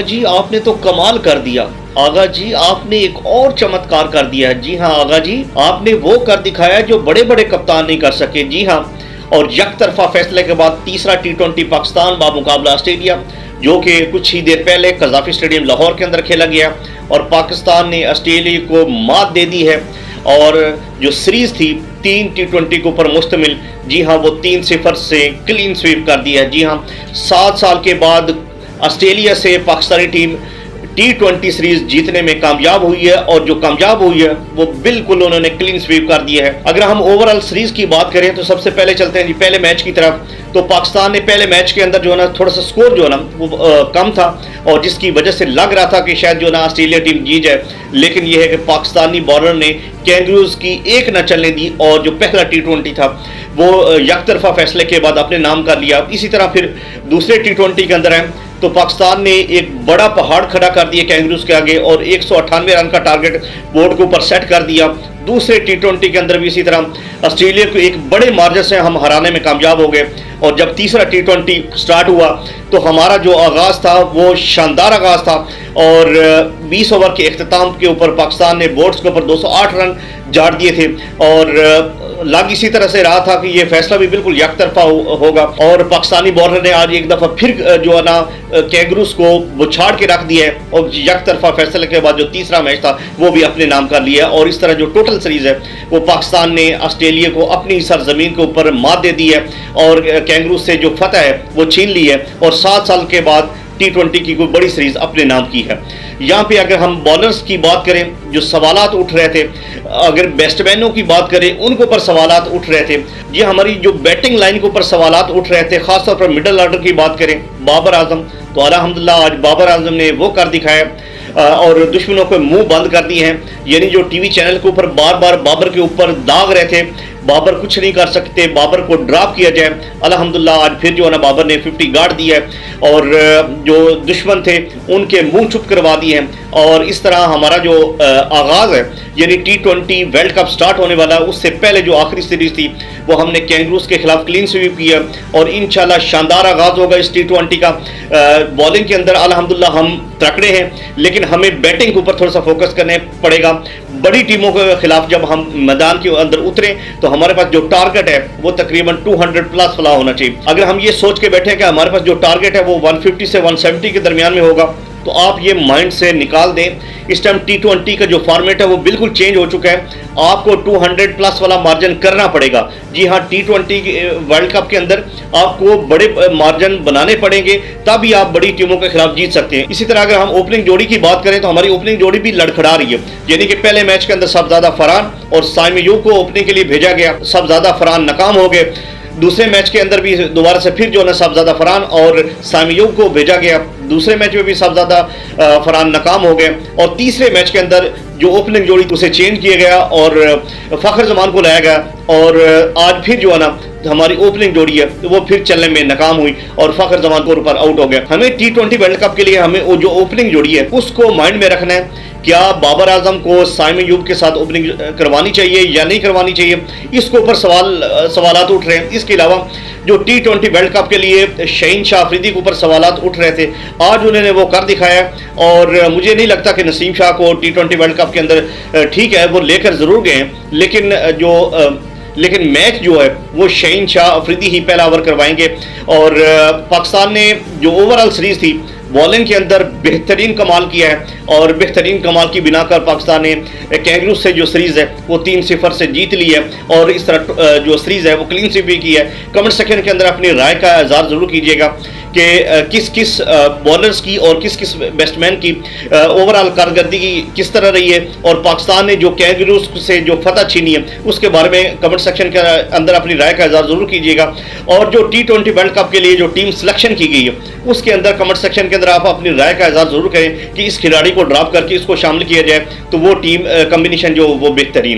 जी आपने तो कमाल कर दिया। आगा जी आपने एक और चमत्कार कर दिया है। जी हाँ आगा जी, आपने वो कर दिखाया जो बड़े बड़े कप्तान नहीं कर सके। जी हाँ, और यकतरफा फैसले के बाद तीसरा टी20 पाकिस्तान बामुकाबला ऑस्ट्रेलिया, जो कि कुछ ही देर पहले कज़ाफी स्टेडियम लाहौर के अंदर खेला गया और पाकिस्तान ने ऑस्ट्रेलिया को मात दे दी है। और जो सीरीज थी 3 टी20 के ऊपर मुश्तमिल, जी हाँ वो 3-0 से क्लीन स्वीप कर दिया है। जी हाँ, 7 साल के बाद ऑस्ट्रेलिया से पाकिस्तानी टीम टी20 सीरीज जीतने में कामयाब हुई है और जो कामयाब हुई है वो बिल्कुल उन्होंने क्लीन स्वीप कर दिया है। अगर हम ओवरऑल सीरीज की बात करें तो सबसे पहले चलते हैं जी पहले मैच की तरफ। तो पाकिस्तान ने पहले मैच के अंदर जो है ना थोड़ा सा स्कोर जो है ना वो कम था और जिसकी वजह से लग रहा था कि शायद जो ना ऑस्ट्रेलिया टीम जीत जाए, लेकिन यह है कि पाकिस्तानी बॉलर ने कैंगरूज की एक न चलने दी और जो पहला टी20 था वो यकतरफा फैसले के बाद अपने नाम कर लिया। इसी तरह फिर दूसरे टी20 के अंदर है तो पाकिस्तान ने एक बड़ा पहाड़ खड़ा कर दिया कैंगरूज के आगे और 198 रन का टारगेट बोर्ड के ऊपर सेट कर दिया। दूसरे टी20 के अंदर भी इसी तरह ऑस्ट्रेलिया को एक बड़े मार्जिन से हम हराने में कामयाब हो गए। और जब तीसरा टी20 स्टार्ट हुआ तो हमारा जो आगाज़ था वो शानदार आगाज़ था और 20 ओवर के अख्ताम के ऊपर पाकिस्तान ने बोर्ड्स के ऊपर 208 रन झाड़ दिए थे और लग इसी तरह से रहा था कि ये फैसला भी बिल्कुल यकतरफा होगा। और पाकिस्तानी बॉलर ने आज एक दफ़ा फिर जो है ना कैंगरूज को बुछाड़ के रख दिया है और यकतरफा फैसले के बाद जो तीसरा मैच था वो भी अपने नाम कर लिया। और इस तरह जो टोटल सीरीज है वो पाकिस्तान ने ऑस्ट्रेलिया को अपनी सरजमीन के ऊपर मात दे दी है और कैंगरूज से जो फतह है वो छीन ली है और 7 साल के बाद टी20 की कोई बड़ी सीरीज अपने नाम की है। यहाँ पे अगर हम बॉलर्स की बात करें जो सवालात उठ रहे थे, अगर बैट्समैनों की बात करें उनके ऊपर सवालात उठ रहे थे, ये हमारी जो बैटिंग लाइन के ऊपर सवालात उठ रहे थे, खासतौर पर मिडल ऑर्डर की बात करें बाबर आजम, तो अल्हम्दुलिल्लाह आज बाबर आजम ने वो कर दिखाया और दुश्मनों को मुंह बंद कर दिए हैं। यानी जो टीवी चैनल के ऊपर बार बार बाबर के ऊपर दाग रहे थे, बाबर कुछ नहीं कर सकते, बाबर को ड्रॉप किया जाए, अल्हम्दुलिल्लाह आज फिर जो है ना बाबर ने 50 गाड़ दिया है और जो दुश्मन थे उनके मुंह चुप करवा दिए हैं। और इस तरह हमारा जो आगाज़ है यानी टी20 वर्ल्ड कप स्टार्ट होने वाला है उससे पहले जो आखिरी सीरीज थी वो हमने कैंगरूज के खिलाफ क्लीन स्वीप किया और इंशाल्लाह शानदार आगाज़ होगा इस टी20 का। बॉलिंग के अंदर अल्हम्दुलिल्लाह हम तकड़े हैं, लेकिन हमें बैटिंग के ऊपर थोड़ा सा फोकस करने पड़ेगा। बड़ी टीमों के खिलाफ जब हम मैदान के अंदर उतरें तो हमारे पास जो टारगेट है वो तकरीबन 200 प्लस फला होना चाहिए। अगर हम ये सोच के बैठे कि हमारे पास जो टारगेट है वो 150 से 170 के दरमियान में होगा तो आप ये माइंड से निकाल दें। इस टाइम टी20 का जो फॉर्मेट है वो बिल्कुल चेंज हो चुका है, आपको 200 प्लस वाला मार्जिन करना पड़ेगा। जी हाँ, टी20 वर्ल्ड कप के अंदर आपको बड़े मार्जिन बनाने पड़ेंगे तभी आप बड़ी टीमों के खिलाफ जीत सकते हैं। इसी तरह अगर हम ओपनिंग जोड़ी की बात करें तो हमारी ओपनिंग जोड़ी भी लड़खड़ा रही है। यानी कि पहले मैच के अंदर सबजादा फरहान और साइम अयूब को ओपनिंग के लिए भेजा गया, सबजादा फरहान नाकाम हो गए। दूसरे मैच के अंदर भी दोबारा से फिर जो है ना सबजादा फरहान और साइम अयूब को भेजा गया, दूसरे मैच में भी सबजादा फरहान नाकाम हो गए। और तीसरे मैच के अंदर जो ओपनिंग जोड़ी उसे चेंज किया गया और फ़खर जमान को लाया गया और आज फिर जो है ना हमारी ओपनिंग जोड़ी है वो फिर चलने में नाकाम हुई और फ़खर जमान को ऊपर आउट हो गया। हमें टी20 वर्ल्ड कप के लिए हमें वो जो ओपनिंग जोड़ी है उसको माइंड में रखना है, क्या बाबर आजम को साइम अयूब के साथ ओपनिंग करवानी चाहिए या नहीं करवानी चाहिए, इसके ऊपर सवालात उठ रहे हैं। इसके अलावा जो टी20 वर्ल्ड कप के लिए शहीन शाह अफरीदी के ऊपर सवालात उठ रहे थे, आज उन्होंने वो कर दिखाया और मुझे नहीं लगता कि नसीम शाह को टी20 वर्ल्ड कप के अंदर ठीक है वो लेकर ज़रूर गए हैं, लेकिन मैच जो है वो शहीन शाह अफरीदी ही पहला ओवर करवाएंगे। और पाकिस्तान ने जो ओवरऑल सीरीज थी बॉलिंग के अंदर बेहतरीन कमाल किया है और बेहतरीन कमाल की बिना कर पाकिस्तान ने कैंगरूज से जो सीरीज़ है वो 3-0 से जीत ली है और इस तरह जो सीरीज़ है वो क्लीन स्वीप भी की है। कमेंट सेक्शन के अंदर अपनी राय का इज़हार ज़रूर कीजिएगा कि किस किस बॉलर्स की और किस किस बैट्समैन की ओवरऑल कारकर्दगी किस तरह रही है और पाकिस्तान ने जो कैंगरूज से जो फतह छीनी है उसके बारे में कमेंट सेक्शन के अंदर अपनी राय का इज़हार ज़रूर कीजिएगा। और जो टी20 वर्ल्ड कप के लिए जो टीम सिलेक्शन की गई है उसके अंदर कमेंट सेक्शन के अंदर आप अपनी राय का इज़हार ज़रूर करें कि इस खिलाड़ी को ड्रॉप करके इसको शामिल किया जाए तो वो टीम कम्बिनेशन जो वो बेहतरीन